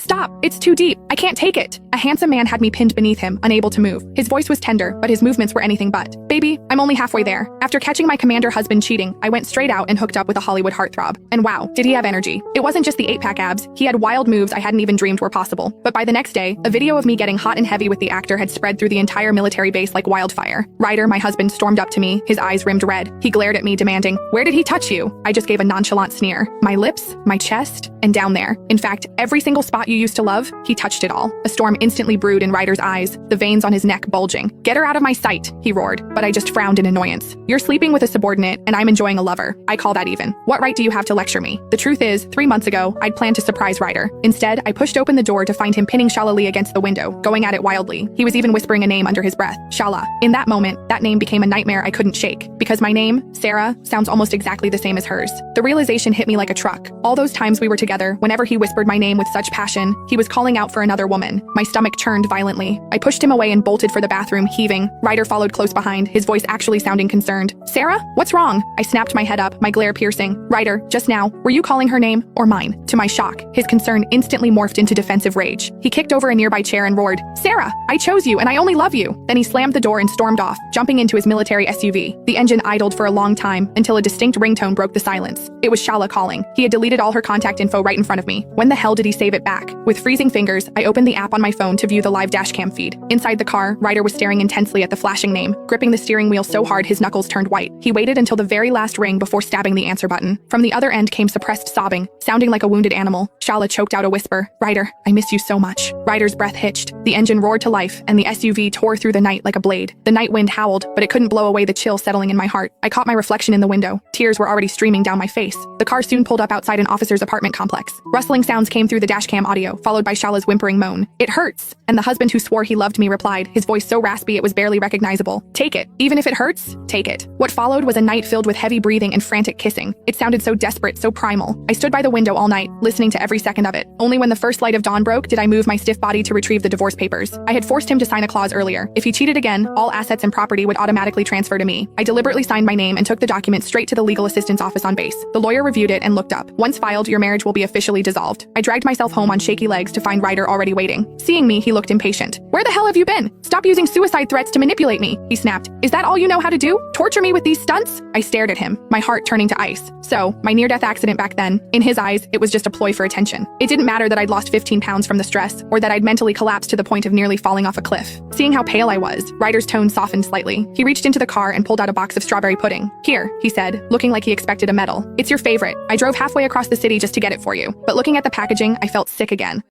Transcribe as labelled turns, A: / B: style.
A: Stop! It's too deep. I can't take it. A handsome man had me pinned beneath him, unable to move. His voice was tender, but his movements were anything but. Baby, I'm only halfway there. After catching my commander husband cheating, I went straight out and hooked up with a Hollywood heartthrob. And wow, did he have energy. It wasn't just the 8-pack abs, he had wild moves I hadn't even dreamed were possible. But by the next day, a video of me getting hot and heavy with the actor had spread through the entire military base like wildfire. Ryder, my husband, stormed up to me, his eyes rimmed red. He glared at me, demanding, "Where did he touch you?" I just gave a nonchalant sneer. My lips, my chest, and down there. In fact, every single spot you used to love, he touched it all. A storm instantly brewed in Ryder's eyes, the veins on his neck bulging. "Get her out of my sight," he roared, but I just frowned in annoyance. "You're sleeping with a subordinate, and I'm enjoying a lover. I call that even. What right do you have to lecture me?" The truth is, 3 months ago, I'd planned to surprise Ryder. Instead, I pushed open the door to find him pinning Shala Lee against the window, going at it wildly. He was even whispering a name under his breath, Shala. In that moment, that name became a nightmare I couldn't shake, because my name, Sarah, sounds almost exactly the same as hers. The realization hit me like a truck. All those times we were together, whenever he whispered my name with such passion, he was calling out for another woman. My stomach churned violently. I pushed him away and bolted for the bathroom, heaving. Ryder followed close behind, his voice actually sounding concerned. "Sarah? What's wrong?" I snapped my head up, my glare piercing. "Ryder, just now, were you calling her name or mine?" To my shock, his concern instantly morphed into defensive rage. He kicked over a nearby chair and roared, "Sarah, I chose you and I only love you." Then he slammed the door and stormed off, jumping into his military SUV. The engine idled for a long time until a distinct ringtone broke the silence. It was Shala calling. He had deleted all her contact info right in front of me. When the hell did he save it back? With freezing fingers, I opened the app on my phone to view the live dashcam feed. Inside the car, Ryder was staring intensely at the flashing name, gripping the steering wheel so hard his knuckles turned white. He waited until the very last ring before stabbing the answer button. From the other end came suppressed sobbing, sounding like a wounded animal. Shala choked out a whisper, "Ryder, I miss you so much." Ryder's breath hitched. The engine roared to life, and the SUV tore through the night like a blade. The night wind howled, but it couldn't blow away the chill settling in my heart. I caught my reflection in the window. Tears were already streaming down my face. The car soon pulled up outside an officer's apartment complex. Rustling sounds came through the dashcam audio, followed by Shala's whimpering moan. "It hurts." And the husband who swore he loved me replied, his voice so raspy it was barely recognizable. "Take it. Even if it hurts, take it." What followed was a night filled with heavy breathing and frantic kissing. It sounded so desperate, so primal. I stood by the window all night, listening to every second of it. Only when the first light of dawn broke did I move my stiff body to retrieve the divorce papers. I had forced him to sign a clause earlier. If he cheated again, all assets and property would automatically transfer to me. I deliberately signed my name and took the document straight to the legal assistant's office on base. The lawyer reviewed it and looked up. "Once filed, your marriage will be officially dissolved." I dragged myself home on shaky legs to find Ryder already waiting. Seeing me, he looked impatient. "Where the hell have you been? Stop using suicide threats to manipulate me," he snapped. "Is that all you know how to do? Torture me with these stunts?" I stared at him, my heart turning to ice. So, my near-death accident back then, in his eyes, it was just a ploy for attention. It didn't matter that I'd lost 15 pounds from the stress, or that I'd mentally collapsed to the point of nearly falling off a cliff. Seeing how pale I was, Ryder's tone softened slightly. He reached into the car and pulled out a box of strawberry pudding. "Here," he said, looking like he expected a medal. "It's your favorite. I drove halfway across the city just to get it for you." But looking at the packaging, I felt sick again.